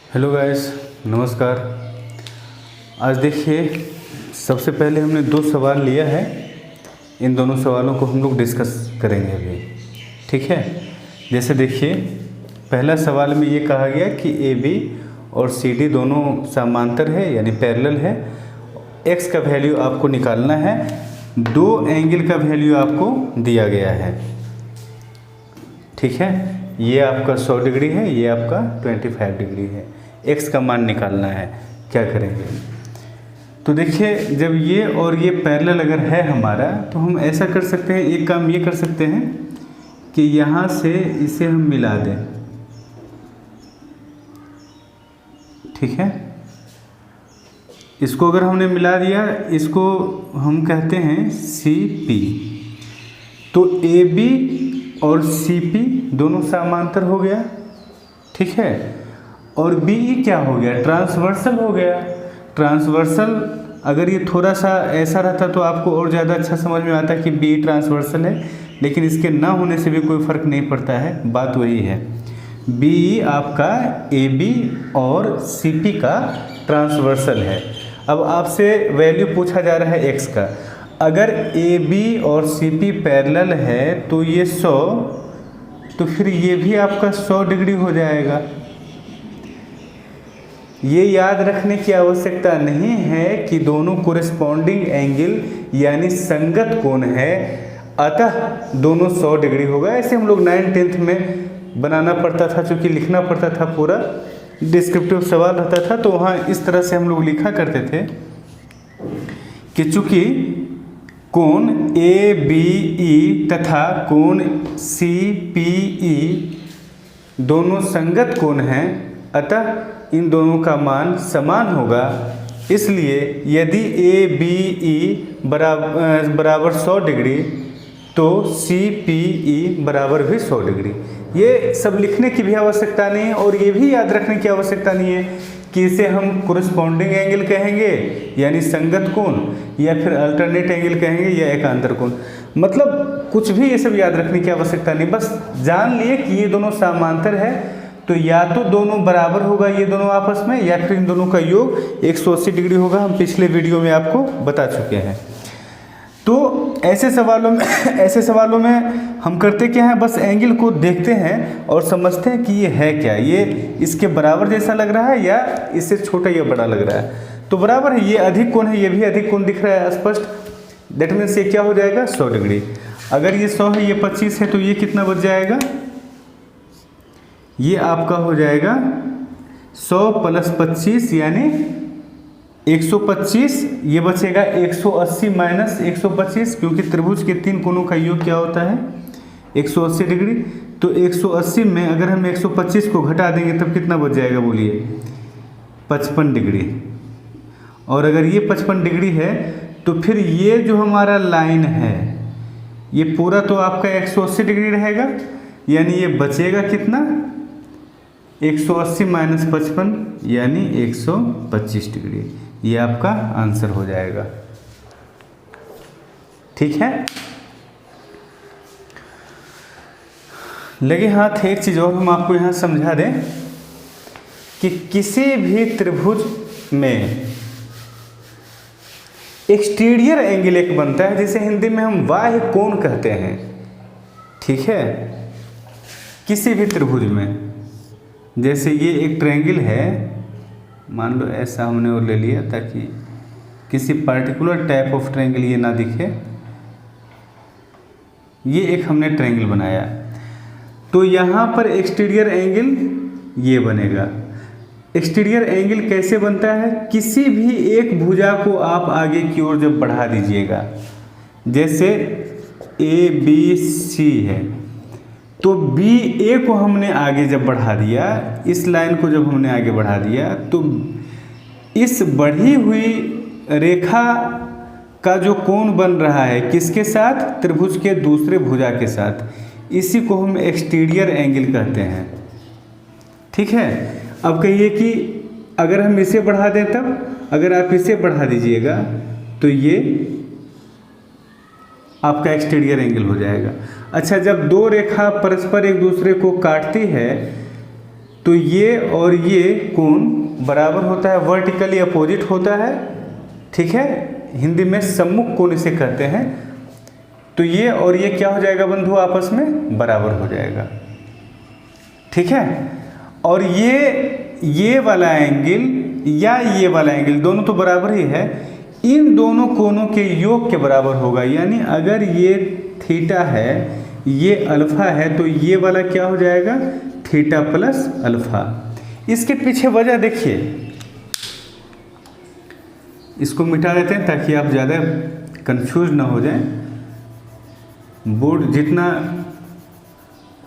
Hello guys, नमस्कार। आज देखिए, सबसे पहले हमने दो सवाल लिया है। इन दोनों सवालों को हम लोग डिस्कस करेंगे अभी, ठीक है। जैसे देखिए, पहला सवाल में ये कहा गया कि ए बी और सी डी दोनों समांतर है यानी पैरेलल है। एक्स का वैल्यू आपको निकालना है, दो एंगल का वैल्यू आपको दिया गया है, ठीक है। ये आपका 100 डिग्री है, ये आपका 25 डिग्री है। एक्स का मान निकालना है, क्या करेंगे। तो देखिए, जब ये और ये पैरेलल अगर है हमारा, तो हम ऐसा कर सकते हैं, एक काम ये कर सकते हैं कि यहाँ से इसे हम मिला दें, ठीक है। इसको अगर हमने मिला दिया, इसको हम कहते हैं सी पी। तो ए बी और सी पी दोनों समांतर हो गया, ठीक है। और बी ई क्या हो गया, ट्रांसवर्सल हो गया। ट्रांसवर्सल अगर ये थोड़ा सा ऐसा रहता तो आपको और ज़्यादा अच्छा समझ में आता कि बी ट्रांसवर्सल है, लेकिन इसके ना होने से भी कोई फ़र्क नहीं पड़ता है, बात वही है। बी ई आपका ए बी और सी पी का ट्रांसवर्सल है। अब आपसे वैल्यू पूछा जा रहा है एक्स का। अगर ए बी और सी पी पैरेलल है तो ये 100, तो फिर ये भी आपका 100 डिग्री हो जाएगा। ये याद रखने की आवश्यकता नहीं है कि दोनों कोरिस्पॉन्डिंग एंगल यानी संगत कोण है, अतः दोनों 100 डिग्री होगा। ऐसे हम लोग 9th-10th में बनाना पड़ता था, चूँकि लिखना पड़ता था, पूरा डिस्क्रिप्टिव सवाल रहता था, तो वहाँ इस तरह से हम लोग लिखा करते थे कि चूँकि कोण ए बी ई तथा कोण सी पी ई दोनों संगत कोण हैं, अतः इन दोनों का मान समान होगा। इसलिए यदि ए बी ई बराबर 100 डिग्री तो सी पी ई बराबर भी 100 डिग्री। ये सब लिखने की भी आवश्यकता नहीं है, और ये भी याद रखने की आवश्यकता नहीं है कि इसे हम कोरिस्पॉन्डिंग एंगल कहेंगे यानी संगत कोण, या फिर अल्टरनेट एंगल कहेंगे या एकांतर कोण। मतलब कुछ भी ये सब याद रखने की आवश्यकता नहीं, बस जान लिए कि ये दोनों समांतर है, तो या तो दोनों बराबर होगा ये दोनों आपस में, या फिर इन दोनों का योग 180 डिग्री होगा। हम पिछले वीडियो में आपको बता चुके हैं। तो ऐसे सवालों में हम करते क्या हैं, बस एंगल को देखते हैं और समझते हैं कि ये है क्या, ये इसके बराबर जैसा लग रहा है या इससे छोटा या बड़ा लग रहा है। तो बराबर है, ये अधिक कोण है, ये भी अधिक कोण दिख रहा है स्पष्ट। दैट मीन्स ये क्या हो जाएगा, 100 डिग्री। अगर ये 100 है, ये 25 है, तो ये कितना बच जाएगा, ये आपका हो जाएगा 100 + 25 यानी 125। ये बचेगा 180 - 125, क्योंकि त्रिभुज के 3 कोणों का योग क्या होता है, 180 डिग्री। तो 180 में अगर हम 125 को घटा देंगे तब कितना बच जाएगा, बोलिए, 55 डिग्री। और अगर ये 55 डिग्री है तो फिर ये जो हमारा लाइन है, ये पूरा तो आपका 180 डिग्री रहेगा, यानी ये बचेगा कितना, 180 - 55 यानी 125 डिग्री। ये आपका आंसर हो जाएगा, ठीक है। लगे हाथ एक चीज़ और हम आपको यहाँ समझा दें कि किसी भी त्रिभुज में एक्सटीरियर एंगल एक बनता है, जिसे हिंदी में हम बाह्य कोण कहते हैं, ठीक है। किसी भी त्रिभुज में, जैसे ये एक ट्रायंगल है, मान लो ऐसा हमने वो ले लिया ताकि किसी पार्टिकुलर टाइप ऑफ ट्रायंगल ये ना दिखे। ये एक हमने ट्रायंगल बनाया, तो यहाँ पर एक्सटीरियर एंगल ये बनेगा। एक्सटीरियर एंगल कैसे बनता है, किसी भी एक भुजा को आप आगे की ओर जब बढ़ा दीजिएगा, जैसे ए बी सी है, तो बी ए को हमने आगे जब बढ़ा दिया, इस लाइन को जब हमने आगे बढ़ा दिया, तो इस बढ़ी हुई रेखा का जो कोण बन रहा है किसके साथ, त्रिभुज के दूसरे भुजा के साथ, इसी को हम एक्सटीरियर एंगल कहते हैं, ठीक है। अब कहिए कि अगर हम इसे बढ़ा दें तब, अगर आप इसे बढ़ा दीजिएगा तो ये आपका एक्सटीरियर एंगल हो जाएगा। अच्छा, जब दो रेखा परस्पर एक दूसरे को काटती है तो ये और ये कोण बराबर होता है, वर्टिकली अपोजिट होता है, ठीक है, हिंदी में सम्मुख कोण इसे कहते हैं। तो ये और ये क्या हो जाएगा बंधु, आपस में बराबर हो जाएगा, ठीक है। और ये वाला एंगल या ये वाला एंगल दोनों तो बराबर ही है, इन दोनों कोणों के योग के बराबर होगा। यानी अगर ये थीटा है, ये अल्फा है, तो ये वाला क्या हो जाएगा, थीटा प्लस अल्फा। इसके पीछे वजह देखिए, इसको मिटा देते हैं ताकि आप ज़्यादा कंफ्यूज ना हो जाएं। बोर्ड जितना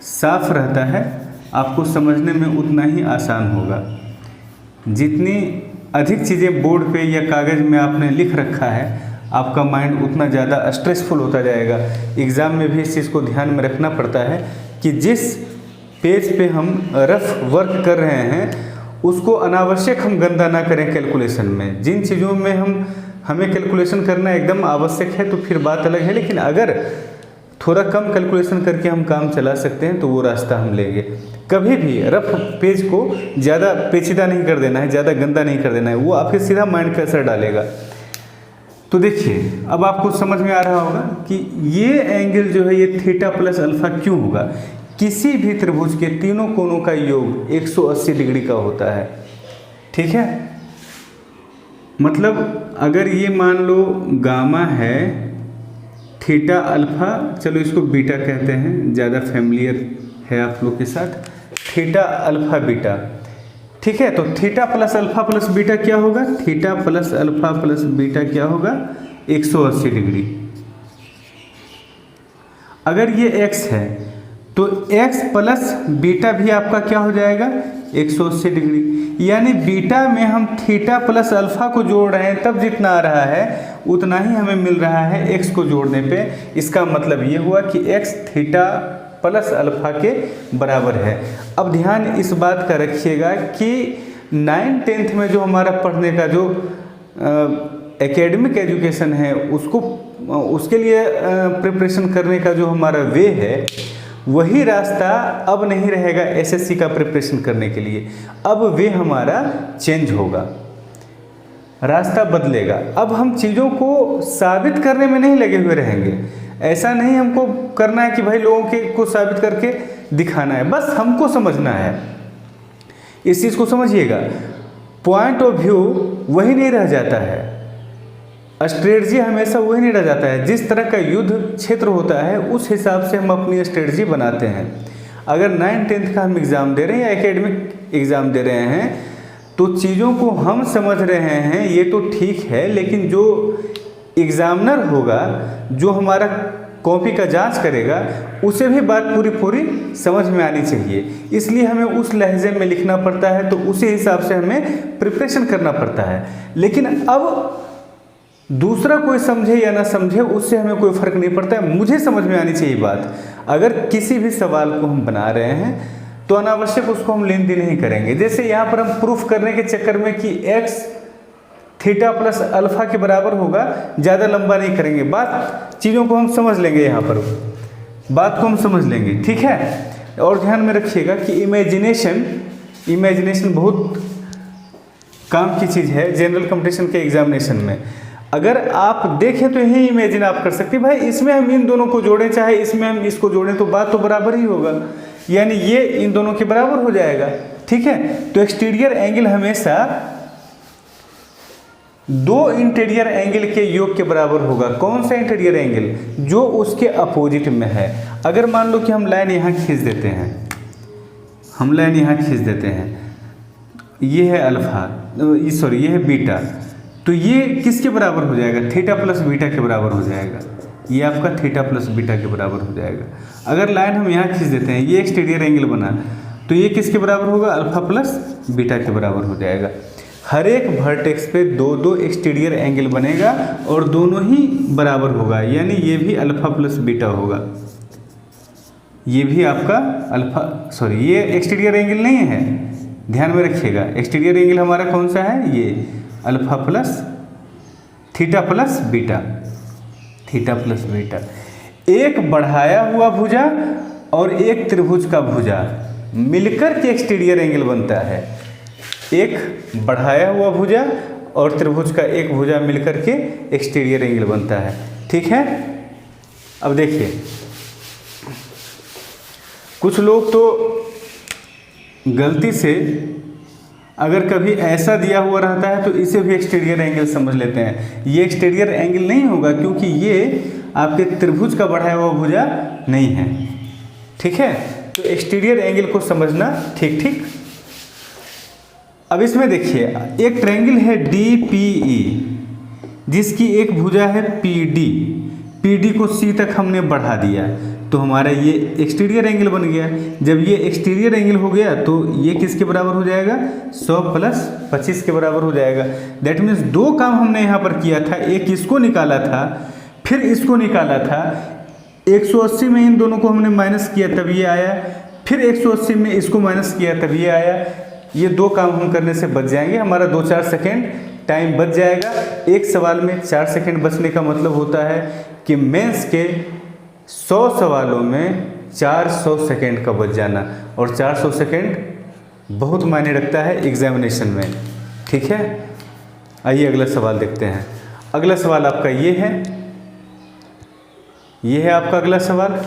साफ रहता है आपको समझने में उतना ही आसान होगा। जितनी अधिक चीज़ें बोर्ड पे या कागज़ में आपने लिख रखा है, आपका माइंड उतना ज़्यादा स्ट्रेसफुल होता जाएगा। एग्ज़ाम में भी इस चीज़ को ध्यान में रखना पड़ता है कि जिस पेज पे हम रफ वर्क कर रहे हैं उसको अनावश्यक हम गंदा ना करें कैलकुलेशन में। जिन चीज़ों में हमें कैलकुलेशन करना एकदम आवश्यक है तो फिर बात अलग है, लेकिन अगर थोड़ा कम कैलकुलेशन करके हम काम चला सकते हैं तो वो रास्ता हम लेंगे। कभी भी रफ पेज को ज़्यादा पेचीदा नहीं कर देना है, ज़्यादा गंदा नहीं कर देना है, वो आपके सीधा माइंड पे असर डालेगा। तो देखिए अब आपको समझ में आ रहा होगा कि ये एंगल जो है ये थीटा प्लस अल्फा क्यों होगा। किसी भी त्रिभुज के तीनों कोणों का योग 180 डिग्री का होता है, ठीक है। मतलब अगर ये मान लो गामा है, थीटा अल्फा, चलो इसको बीटा कहते हैं, ज़्यादा फैमिलियर है आप लोग के साथ, थीटा अल्फा बीटा, ठीक है। तो theta plus alpha plus beta क्या होगा, theta plus alpha plus beta क्या होगा, 180 डिग्री। अगर ये x है तो x प्लस बीटा भी आपका क्या हो जाएगा, 180 डिग्री। यानी बीटा में हम थीटा प्लस अल्फा को जोड़ रहे हैं, तब जितना आ रहा है उतना ही हमें मिल रहा है x को जोड़ने पे। इसका मतलब ये हुआ कि x थीटा प्लस अल्फा के बराबर है। अब ध्यान इस बात का रखिएगा कि 9th-10th में जो हमारा पढ़ने का जो एकेडमिक एजुकेशन है उसके लिए प्रिपरेशन करने का जो हमारा वे है, वही रास्ता अब नहीं रहेगा एसएससी का प्रिपरेशन करने के लिए। अब वे हमारा चेंज होगा, रास्ता बदलेगा। अब हम चीज़ों को साबित करने में नहीं लगे हुए रहेंगे। ऐसा नहीं हमको करना है कि भाई लोगों को साबित करके दिखाना है, बस हमको समझना है। इस चीज़ को समझिएगा, पॉइंट ऑफ व्यू वही नहीं रह जाता है, स्ट्रेटजी हमेशा वही नहीं रह जाता है। जिस तरह का युद्ध क्षेत्र होता है उस हिसाब से हम अपनी स्ट्रेटजी बनाते हैं। अगर 9th-10th का हम एग्ज़ाम दे रहे हैं या एकेडमिक एग्ज़ाम दे रहे हैं तो चीज़ों को हम समझ रहे हैं, ये तो ठीक है, लेकिन जो एग्ज़ामिनर होगा, जो हमारा कॉपी का जांच करेगा, उसे भी बात पूरी समझ में आनी चाहिए। इसलिए हमें उस लहजे में लिखना पड़ता है, तो उसी हिसाब से हमें प्रिपरेशन करना पड़ता है। लेकिन अब दूसरा कोई समझे या ना समझे उससे हमें कोई फ़र्क नहीं पड़ता है, मुझे समझ में आनी चाहिए बात। अगर किसी भी सवाल को हम बना रहे हैं तो अनावश्यक उसको हम लेंदी नहीं करेंगे। जैसे यहाँ पर हम प्रूफ करने के चक्कर में कि x थीटा प्लस अल्फा के बराबर होगा, ज़्यादा लंबा नहीं करेंगे बात, चीज़ों को हम समझ लेंगे, यहाँ पर बात को हम समझ लेंगे, ठीक है। और ध्यान में रखिएगा कि इमेजिनेशन बहुत काम की चीज़ है जनरल कंपटीशन के एग्जामिनेशन में। अगर आप देखें तो यही इमेजिन आप कर सकते हैं, भाई इसमें हम इन दोनों को जोड़ें चाहे इसमें हम इसको जोड़ें तो बात तो बराबर ही होगा, यानी ये इन दोनों के बराबर हो जाएगा, ठीक है। तो एक्सटीरियर एंगल हमेशा दो इंटीरियर एंगल के योग के बराबर होगा। कौन सा इंटीरियर एंगल, जो उसके अपोजिट में है। अगर मान लो कि हम लाइन यहाँ खींच देते हैं, ये है अल्फा, सॉरी ये है बीटा, तो ये किसके बराबर हो जाएगा, थीटा प्लस बीटा के बराबर हो जाएगा। ये आपका थीटा प्लस बीटा के बराबर हो जाएगा। अगर लाइन हम यहाँ खींच देते हैं, ये एक्सटीरियर एंगल बना, तो ये किसके बराबर होगा, अल्फा प्लस बीटा के बराबर हो जाएगा। हर एक वर्टेक्स पे दो एक्सटीरियर एंगल बनेगा और दोनों ही बराबर होगा, यानी ये भी अल्फा प्लस बीटा होगा, ये भी आपका ये एक्सटीरियर एंगल नहीं है, ध्यान में रखिएगा। एक्सटीरियर एंगल हमारा कौन सा है, ये alpha plus theta plus beta, एक बढ़ाया हुआ भुजा और एक त्रिभुज का भुजा, मिलकर के एक्सटीरियर एंगल बनता है। एक बढ़ाया हुआ भुजा और त्रिभुज का एक भुजा मिलकर के एक्सटीरियर एंगल बनता है। ठीक है, अब देखिए कुछ लोग तो गलती से अगर कभी ऐसा दिया हुआ रहता है तो इसे भी एक्सटीरियर एंगल समझ लेते हैं। ये एक्सटीरियर एंगल नहीं होगा क्योंकि ये आपके त्रिभुज का बढ़ाया हुआ भुजा नहीं है। ठीक है, तो एक्सटीरियर एंगल को समझना ठीक ठीक। अब इसमें देखिए एक ट्रायंगल है DPE जिसकी एक भुजा है PD को C तक हमने बढ़ा दिया तो हमारा ये एक्सटीरियर एंगल बन गया। जब ये एक्सटीरियर एंगल हो गया तो ये किसके बराबर हो जाएगा, 100 + 25 के बराबर हो जाएगा। दैट मीन्स दो काम हमने यहाँ पर किया था, एक इसको निकाला था फिर इसको निकाला था। 180 में इन दोनों को हमने माइनस किया तब ये आया, फिर 180 में इसको माइनस किया तब ये आया। ये दो काम हम करने से बच जाएंगे, हमारा 2-4 सेकेंड टाइम बच जाएगा। एक सवाल में 4 सेकेंड बचने का मतलब होता है कि मेंस के 100 सवालों में 400 सेकेंड का बच जाना, और 400 सेकेंड बहुत मायने रखता है एग्जामिनेशन में। ठीक है, आइए अगला सवाल देखते हैं। अगला सवाल आपका ये है आपका अगला सवाल,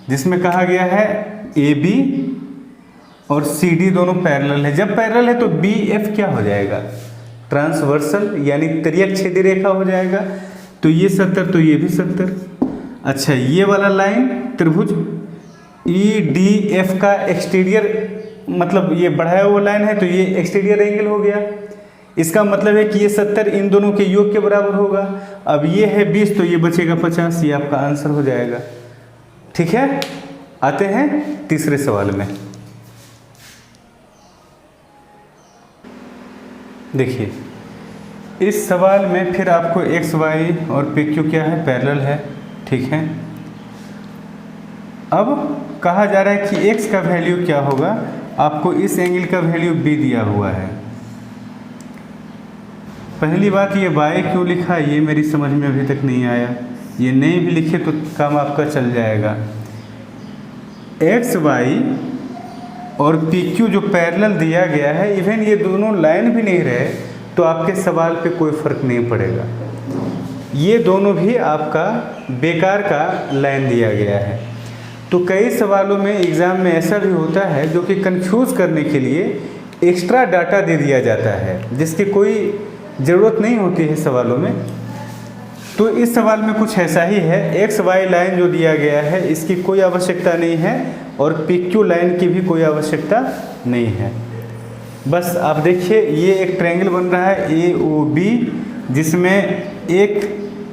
जिसमें कहा गया है AB और CD दोनों पैरेलल है। जब पैरेलल है तो BF क्या हो जाएगा, ट्रांसवर्सल यानी त्रियक छेदी रेखा हो जाएगा। तो ये 70 तो ये भी 70। अच्छा, ये वाला लाइन त्रिभुज EDF का एक्सटीरियर मतलब ये बढ़ाया हुआ लाइन है तो ये एक्सटीरियर एंगल हो गया। इसका मतलब है कि ये 70 इन दोनों के योग के बराबर होगा। अब ये है 20 तो ये बचेगा 50, ये आपका आंसर हो जाएगा। ठीक है, आते हैं तीसरे सवाल में। देखिए इस सवाल में फिर आपको x, y और PQ क्या है, पैरेलल है। ठीक है, अब कहा जा रहा है कि x का वैल्यू क्या होगा, आपको इस एंगल का वैल्यू B दिया हुआ है। पहली बात ये y क्यों लिखा ये मेरी समझ में अभी तक नहीं आया, ये नहीं भी लिखे तो काम आपका चल जाएगा। x, y और PQ जो पैरेलल दिया गया है, इवन ये दोनों लाइन भी नहीं रहे तो आपके सवाल पे कोई फर्क नहीं पड़ेगा। ये दोनों भी आपका बेकार का लाइन दिया गया है। तो कई सवालों में एग्ज़ाम में ऐसा भी होता है जो कि कंफ्यूज करने के लिए एक्स्ट्रा डाटा दे दिया जाता है जिसकी कोई ज़रूरत नहीं होती है सवालों में। तो इस सवाल में कुछ ऐसा ही है, एक्स वाई लाइन जो दिया गया है इसकी कोई आवश्यकता नहीं है और PQ लाइन की भी कोई आवश्यकता नहीं है। बस आप देखिए ये एक ट्रायंगल बन रहा है AOB जिसमें एक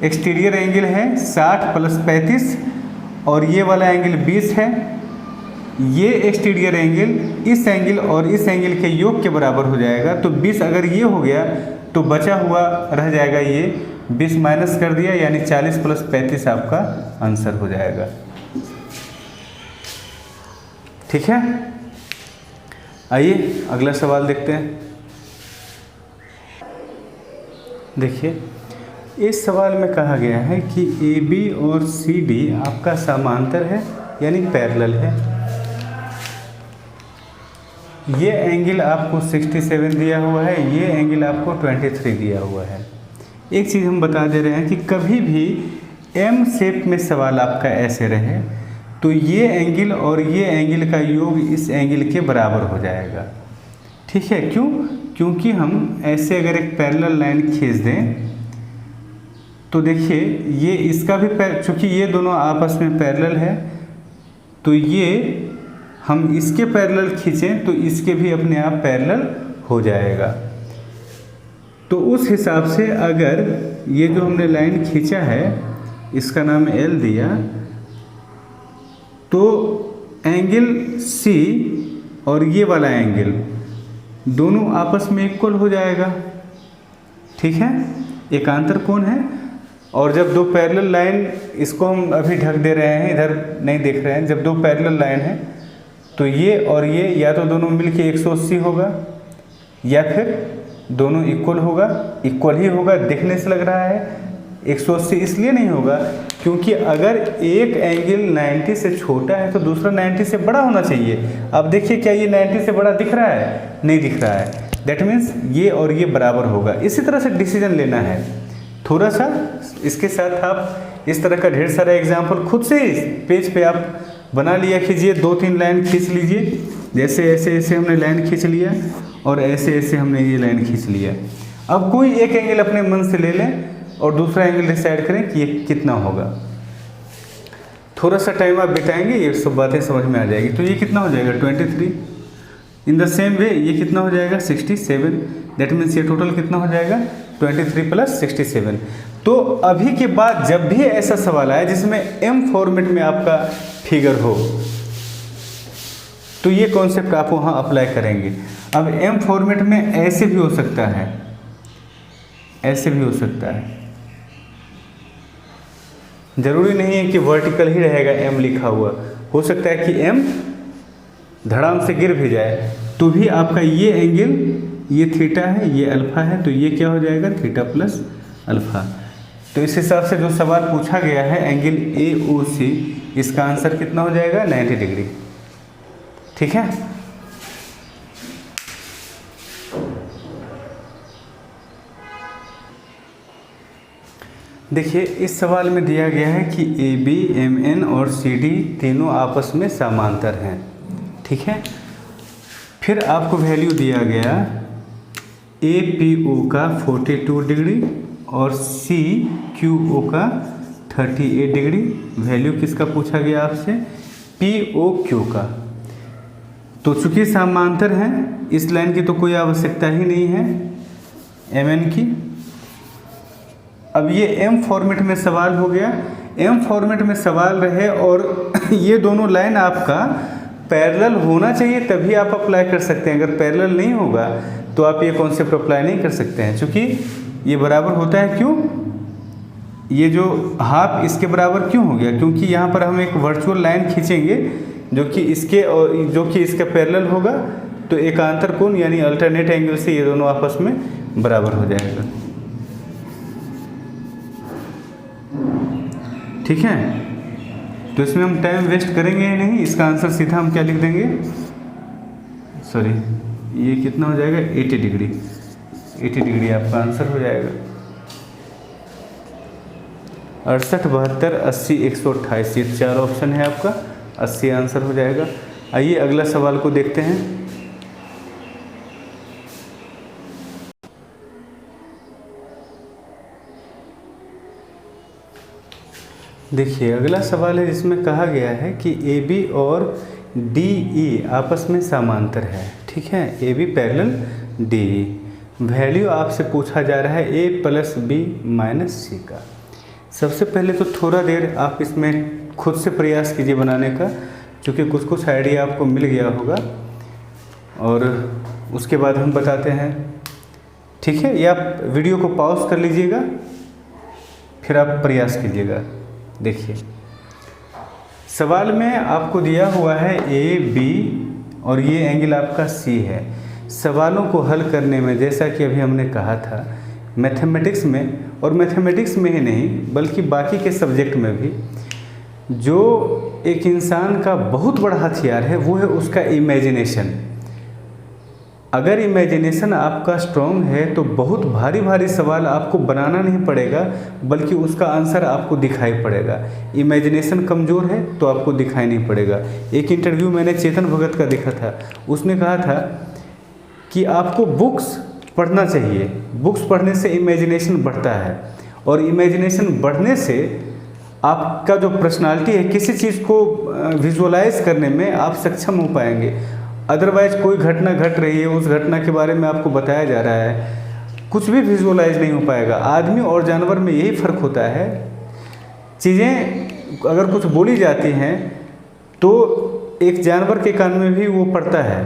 एक्सटीरियर एंगल है 60 + 35 और ये वाला एंगल 20 है। ये एक्सटीरियर एंगल इस एंगल और इस एंगल के योग के बराबर हो जाएगा। तो 20 अगर ये हो गया तो बचा हुआ रह जाएगा, ये 20 माइनस कर दिया यानी 40 + 35 आपका आंसर हो जाएगा। ठीक है, आइए अगला सवाल देखते हैं। देखिए इस सवाल में कहा गया है कि AB और CD आपका समांतर है यानी पैरेलल है। ये एंगल आपको 67 दिया हुआ है, ये एंगल आपको 23 दिया हुआ है। एक चीज़ हम बता दे रहे हैं कि कभी भी M शेप में सवाल आपका ऐसे रहे तो ये एंगल और ये एंगल का योग इस एंगल के बराबर हो जाएगा। ठीक है, क्यों? क्योंकि हम ऐसे अगर एक पैरेलल लाइन खींच दें तो देखिए ये इसका भी चूँकि ये दोनों आपस में पैरेलल है तो ये हम इसके पैरेलल खींचें तो इसके भी अपने आप पैरेलल हो जाएगा। तो उस हिसाब से अगर ये जो हमने लाइन खींचा है इसका नाम L दिया तो एंगल C और ये वाला एंगल दोनों आपस में इक्वल हो जाएगा। ठीक है, एकांतर कोण है। और जब दो पैरेलल लाइन, इसको हम अभी ढक दे रहे हैं, इधर नहीं देख रहे हैं, जब दो पैरेलल लाइन है तो ये और ये या तो दोनों मिलके 180 होगा या फिर दोनों इक्वल होगा। इक्वल ही होगा, देखने से लग रहा है 180 इसलिए नहीं होगा क्योंकि अगर एक एंगल 90 से छोटा है तो दूसरा 90 से बड़ा होना चाहिए। अब देखिए क्या ये 90 से बड़ा दिख रहा है? नहीं दिख रहा है। दैट मीन्स ये और ये बराबर होगा। इसी तरह से डिसीजन लेना है थोड़ा सा। इसके साथ आप इस तरह का ढेर सारा एग्जाम्पल खुद से ही पेज पे आप बना लिया कीजिए। 2-3 लाइन खींच लीजिए, जैसे ऐसे ऐसे हमने लाइन खींच लिया और ऐसे ऐसे हमने ये लाइन खींच लिया। अब कोई एक एंगल अपने मन से ले लें और दूसरा एंगल डिसाइड करें कि ये कितना होगा। थोड़ा सा टाइम आप बिताएंगे, ये सब बातें समझ में आ जाएगी। तो ये कितना हो जाएगा? 23। इन द सेम वे ये कितना हो जाएगा? 67। दैट मीन्स ये टोटल कितना हो जाएगा? 23 + 67। तो अभी के बाद जब भी ऐसा सवाल आए जिसमें एम फॉर्मेट में आपका फिगर हो तो ये कॉन्सेप्ट आप वहाँ अप्लाई करेंगे। अब एम फॉर्मेट में ऐसे भी हो सकता है, ऐसे भी हो सकता है, जरूरी नहीं है कि वर्टिकल ही रहेगा एम लिखा हुआ। हो सकता है कि एम धड़ाम से गिर भी जाए तो भी आपका ये एंगल, ये थीटा है, ये अल्फा है, तो ये क्या हो जाएगा? Theta plus alpha. तो इस हिसाब से जो सवाल पूछा गया है एंगल AOC, इसका आंसर कितना हो जाएगा? 90 डिग्री। ठीक है। देखिए इस सवाल में दिया गया है कि AB, MN और CD तीनों आपस में समांतर हैं। ठीक है। फिर आपको वैल्यू दिया गया APO का 42 डिग्री और CQO का 38 डिग्री। वैल्यू किसका पूछा गया आपसे? POQ का। तो चूंकि समांतर हैं इस लाइन की तो कोई आवश्यकता ही नहीं है MN की। अब ये M फॉर्मेट में सवाल हो गया। M फॉर्मेट में सवाल रहे और ये दोनों लाइन आपका पैरेलल होना चाहिए तभी आप अप्लाई कर सकते हैं। अगर पैरेलल नहीं होगा तो आप ये कॉन्सेप्ट अप्लाई नहीं कर सकते हैं। क्योंकि ये बराबर होता है, क्यों? ये जो हाफ इसके बराबर क्यों हो गया? क्योंकि यहाँ पर हम एक वर्चुअल लाइन खींचेंगे जो कि इसका पैरेलल होगा, तो एकांतर कोण यानी अल्टरनेट एंगल से ये दोनों आपस में बराबर हो जाएगा। ठीक है। तो इसमें हम टाइम वेस्ट करेंगे ही नहीं। इसका आंसर सीधा हम क्या लिख देंगे? सॉरी, ये कितना हो जाएगा? 80 डिग्री। 80 डिग्री आपका आंसर हो जाएगा। 68, 72, 80, 128, ये 4 ऑप्शन है आपका। 80 आंसर हो जाएगा। आइए अगला सवाल को देखते हैं। देखिए अगला सवाल है जिसमें कहा गया है कि AB और DE आपस में समांतर है। ठीक है। AB parallel DE। वैल्यू आपसे पूछा जा रहा है A + B - C का। सबसे पहले तो थोड़ा देर आप इसमें खुद से प्रयास कीजिए बनाने का, क्योंकि कुछ कुछ आइडिया आपको मिल गया होगा और उसके बाद हम बताते हैं। ठीक है। या आप वीडियो को पॉज कर लीजिएगा फिर आप प्रयास कीजिएगा। देखिए सवाल में आपको दिया हुआ है AB और ये एंगल आपका C है। सवालों को हल करने में जैसा कि अभी हमने कहा था, मैथमेटिक्स में, और मैथमेटिक्स में ही नहीं बल्कि बाकी के सब्जेक्ट में भी, जो एक इंसान का बहुत बड़ा हथियार है वो है उसका इमेजिनेशन। अगर इमेजिनेशन आपका स्ट्रॉन्ग है तो बहुत भारी भारी सवाल आपको बनाना नहीं पड़ेगा बल्कि उसका आंसर आपको दिखाई पड़ेगा। इमेजिनेशन कमज़ोर है तो आपको दिखाई नहीं पड़ेगा। एक इंटरव्यू मैंने चेतन भगत का देखा था, उसने कहा था कि आपको बुक्स पढ़ना चाहिए, बुक्स पढ़ने से इमेजिनेशन बढ़ता है और इमेजिनेशन बढ़ने से आपका जो पर्सनालिटी है किसी चीज़ को विजुअलाइज करने में आप सक्षम हो पाएंगे। अदरवाइज कोई घटना घट रही है, उस घटना के बारे में आपको बताया जा रहा है, कुछ भी विजुअलाइज नहीं हो पाएगा। आदमी और जानवर में यही फ़र्क होता है, चीज़ें अगर कुछ बोली जाती हैं तो एक जानवर के कान में भी वो पड़ता है,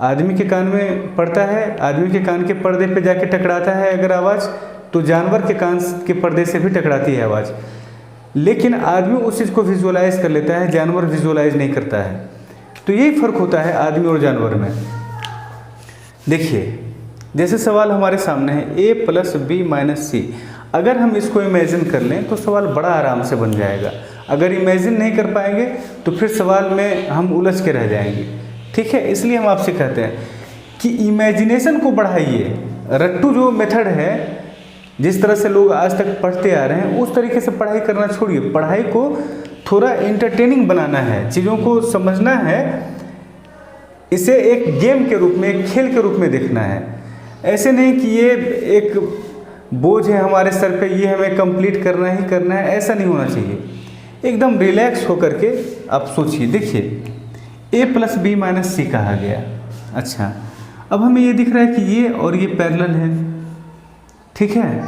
आदमी के कान में पड़ता है, आदमी के कान के पर्दे पे जाके टकराता है अगर आवाज़, तो जानवर के कान के पर्दे से भी टकराती है आवाज़। लेकिन आदमी उस चीज़ को विजुअलाइज कर लेता है, जानवर विजुअलाइज नहीं करता है। तो यही फ़र्क होता है आदमी और जानवर में। देखिए जैसे सवाल हमारे सामने है A + B - C। अगर हम इसको इमेजिन कर लें तो सवाल बड़ा आराम से बन जाएगा। अगर इमेजिन नहीं कर पाएंगे तो फिर सवाल में हम उलझ के रह जाएंगे। ठीक है, इसलिए हम आपसे कहते हैं कि इमेजिनेशन को बढ़ाइए। रट्टू जो मेथड है, जिस तरह से लोग आज तक पढ़ते आ रहे हैं, उस तरीके से पढ़ाई करना छोड़िए। पढ़ाई को थोड़ा इंटरटेनिंग बनाना है, चीज़ों को समझना है, इसे एक गेम के रूप में, एक खेल के रूप में देखना है। ऐसे नहीं कि ये एक बोझ है हमारे सर पे, ये हमें कंप्लीट करना ही करना है, ऐसा नहीं होना चाहिए। एकदम रिलैक्स होकर के आप सोचिए। देखिए a प्लस बी माइनस सी कहा गया। अच्छा, अब हमें ये दिख रहा है कि ये और ये पैरेलल है। ठीक है,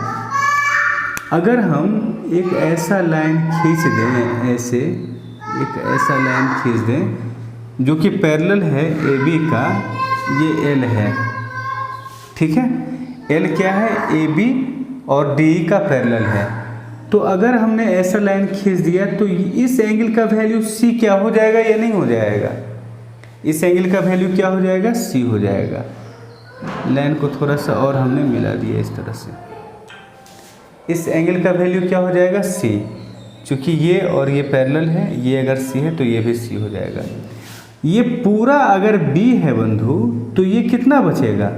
अगर हम एक ऐसा लाइन खींच दें, ऐसे एक ऐसा लाइन खींच दें जो कि पैरेलल है ए बी का, ये एल है। ठीक है, एल क्या है, ए बी और डी का पैरेलल है। तो अगर हमने ऐसा लाइन खींच दिया तो इस एंगल का वैल्यू सी क्या हो जाएगा या नहीं हो जाएगा? इस एंगल का वैल्यू क्या हो जाएगा? सी हो जाएगा। लाइन को थोड़ा सा और हमने मिला दिया इस तरह से। इस एंगल का वैल्यू क्या हो जाएगा? सी। चूँकि ये और ये पैरेलल है, ये अगर सी है तो ये भी सी हो जाएगा। ये पूरा अगर बी है बंधु तो ये कितना बचेगा?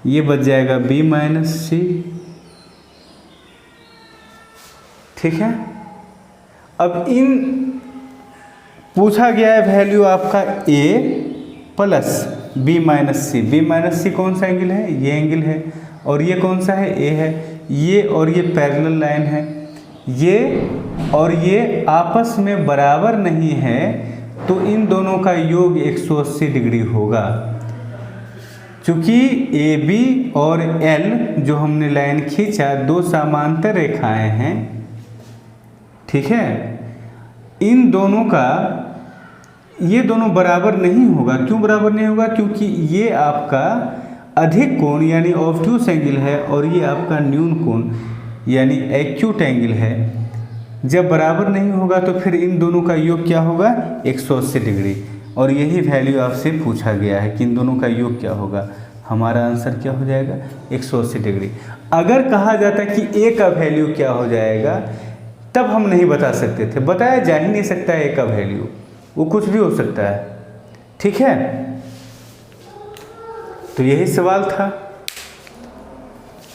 ये बच जाएगा बी माइनस सी। ठीक है, अब इन पूछा गया है वैल्यू आपका a plus B minus C. B minus C कौन सा एंगल है? ये एंगल है। और ये कौन सा है? a है। ये और ये पैरेलल लाइन है। ये और ये आपस में बराबर नहीं है, तो इन दोनों का योग 180 डिग्री होगा। चूँकि ए बी और एल जो हमने लाइन खींचा, दो समांतर रेखाएं हैं। ठीक है, इन दोनों का, ये दोनों बराबर नहीं होगा। क्यों बराबर नहीं होगा? क्योंकि ये आपका अधिक कोण यानी ऑब्ट्यूस एंगल है और ये आपका न्यून कोण यानी एक्यूट एंगल है। जब बराबर नहीं होगा तो फिर इन दोनों का योग क्या होगा? 180 डिग्री। और यही वैल्यू आपसे पूछा गया है कि इन दोनों का योग क्या होगा। हमारा आंसर क्या हो जाएगा? 180 डिग्री। अगर कहा जाता कि ए का वैल्यू क्या हो जाएगा, तब हम नहीं बता सकते थे। बताया जा ही नहीं सकता है ए का वैल्यू, वो कुछ भी हो सकता है। ठीक है, तो यही सवाल था।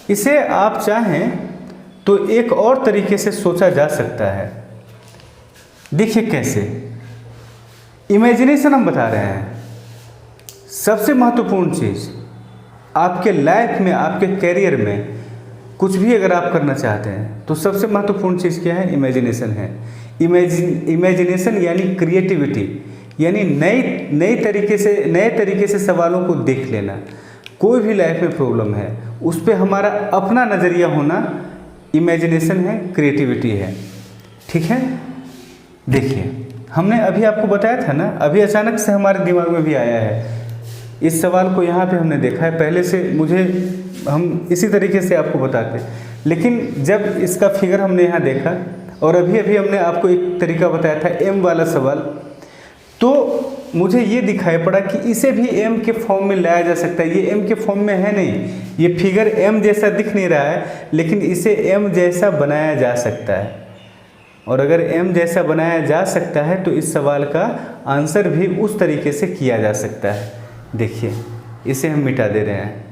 इसे आप चाहें तो एक और तरीके से सोचा जा सकता है। देखिए कैसे, इमेजिनेशन हम बता रहे हैं। सबसे महत्वपूर्ण चीज़ आपके लाइफ में, आपके करियर में कुछ भी अगर आप करना चाहते हैं तो सबसे महत्वपूर्ण चीज़ क्या है? इमेजिनेशन है। इमेजिनेशन यानी क्रिएटिविटी, यानी नए तरीके से सवालों को देख लेना। कोई भी लाइफ में प्रॉब्लम है, उस पर हमारा अपना नज़रिया होना इमेजिनेशन है, क्रिएटिविटी है। ठीक है, देखिए हमने अभी आपको बताया था ना, अभी अचानक से हमारे दिमाग में भी आया है। इस सवाल को यहाँ पे हमने देखा है, पहले से हम इसी तरीके से आपको बताते, लेकिन जब इसका फिगर हमने यहाँ देखा और अभी हमने आपको एक तरीका बताया था एम वाला सवाल, तो मुझे ये दिखाई पड़ा कि इसे भी एम के फॉर्म में लाया जा सकता है। ये एम के फॉर्म में है नहीं, ये फिगर एम जैसा दिख नहीं रहा है, लेकिन इसे एम जैसा बनाया जा सकता है। और अगर एम जैसा बनाया जा सकता है तो इस सवाल का आंसर भी उस तरीके से किया जा सकता है। देखिए इसे हम मिटा दे रहे हैं।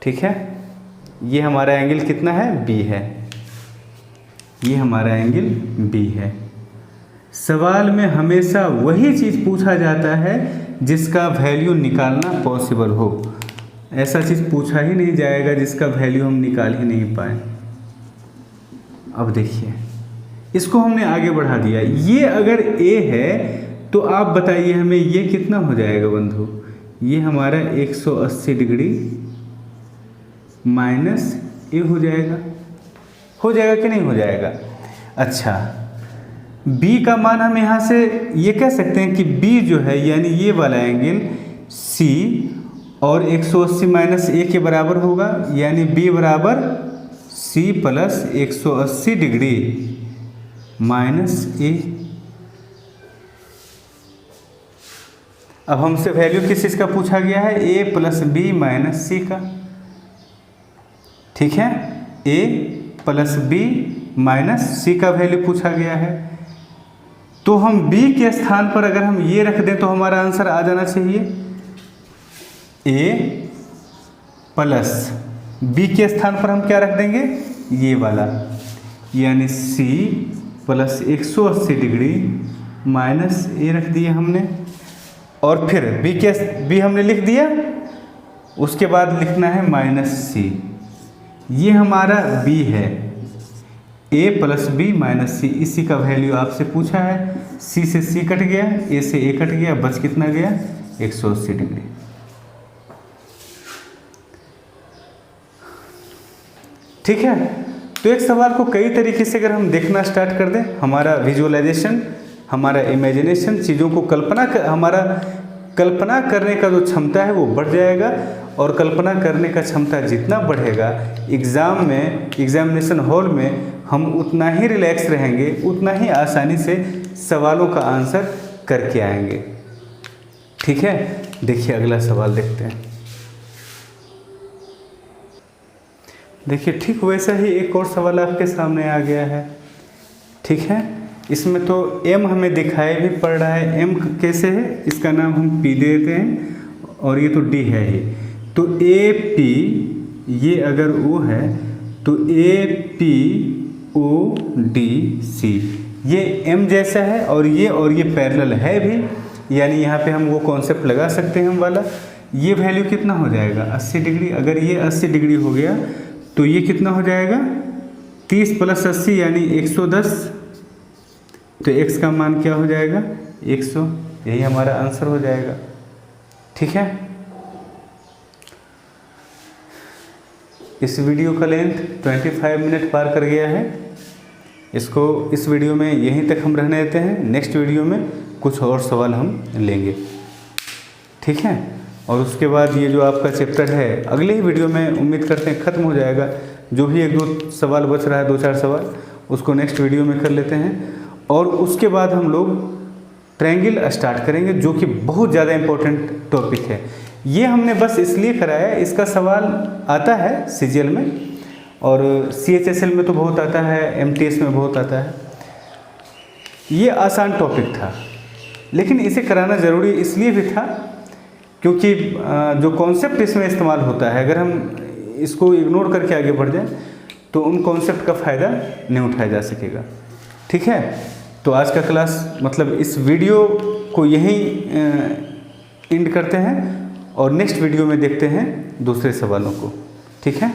ठीक है, ये हमारा एंगल कितना है? बी है। ये हमारा एंगल बी है। सवाल में हमेशा वही चीज़ पूछा जाता है जिसका वैल्यू निकालना पॉसिबल हो। ऐसा चीज़ पूछा ही नहीं जाएगा जिसका वैल्यू हम निकाल ही नहीं पाए। अब देखिए, इसको हमने आगे बढ़ा दिया। ये अगर ए है तो आप बताइए हमें ये कितना हो जाएगा बंधु? ये हमारा 180 डिग्री माइनस ए हो जाएगा। हो जाएगा कि नहीं हो जाएगा? अच्छा, b का मान हम यहाँ से ये कह सकते हैं कि b जो है यानी ये वाला एंगल c और 180 माइनस ए के बराबर होगा, यानी b बराबर c प्लस 180 डिग्री माइनस ए। अब हमसे वैल्यू किस चीज़ का पूछा गया है? a प्लस बी माइनस सी का। ठीक है, a plus b minus c का वैल्यू पूछा गया है। तो हम b के स्थान पर अगर हम ये रख दें तो हमारा आंसर आ जाना चाहिए a प्लस b के स्थान पर हम क्या रख देंगे, ये वाला, यानी c plus 180 degree minus a रख दिया हमने। और फिर b हमने लिख दिया, उसके बाद लिखना है माइनस c। ये हमारा b है, a plus B minus c, इसी का वैल्यू आपसे पूछा है। c से c कट गया, a से a कट गया, बच कितना गया 180 डिग्री। ठीक है, तो एक सवाल को कई तरीके से अगर हम देखना स्टार्ट कर दें, हमारा विजुअलाइजेशन, हमारा इमेजिनेशन, चीज़ों को हमारा कल्पना करने का जो क्षमता है वो बढ़ जाएगा। और कल्पना करने का क्षमता जितना बढ़ेगा, एग्ज़ाम में, एग्जामिनेशन हॉल में हम उतना ही रिलैक्स रहेंगे, उतना ही आसानी से सवालों का आंसर करके आएंगे। ठीक है, देखिए अगला सवाल देखते हैं। देखिए ठीक वैसा ही एक और सवाल आपके सामने आ गया है। ठीक है, इसमें तो m हमें दिखाई भी पड़ रहा है। m कैसे है, इसका नाम हम p दे देते हैं और ये तो d है ही। तो AP ये अगर O है तो APODC ये m जैसा है और ये पैरेलल है भी, यानी यहाँ पे हम वो कॉन्सेप्ट लगा सकते हैं हम वाला। ये वैल्यू कितना हो जाएगा 80 डिग्री। अगर ये 80 डिग्री हो गया तो ये कितना हो जाएगा 30 प्लस 80 यानी 110। तो x का मान क्या हो जाएगा 100, यही हमारा आंसर हो जाएगा। ठीक है, इस वीडियो का लेंथ 25 मिनट पार कर गया है। इसको इस वीडियो में यहीं तक हम रहने देते हैं। नेक्स्ट वीडियो में कुछ और सवाल हम लेंगे। ठीक है, और उसके बाद ये जो आपका चैप्टर है अगले ही वीडियो में उम्मीद करते हैं ख़त्म हो जाएगा। जो भी 1-2 सवाल बच रहा है, 2-4 सवाल, उसको नेक्स्ट वीडियो में कर लेते हैं। और उसके बाद हम लोग ट्रायंगल स्टार्ट करेंगे, जो कि बहुत ज़्यादा इम्पोर्टेंट टॉपिक है। ये हमने बस इसलिए कराया, इसका सवाल आता है CGL में और CHSL में तो बहुत आता है, MTS में बहुत आता है। ये आसान टॉपिक था, लेकिन इसे कराना ज़रूरी इसलिए भी था क्योंकि जो कॉन्सेप्ट इसमें इस्तेमाल होता है, अगर हम इसको इग्नोर करके आगे बढ़ जाएं तो उन कॉन्सेप्ट का फ़ायदा नहीं उठाया जा सकेगा। ठीक है, तो आज का क्लास मतलब इस वीडियो को यहीं एंड करते हैं और नेक्स्ट वीडियो में देखते हैं दूसरे सवालों को। ठीक है।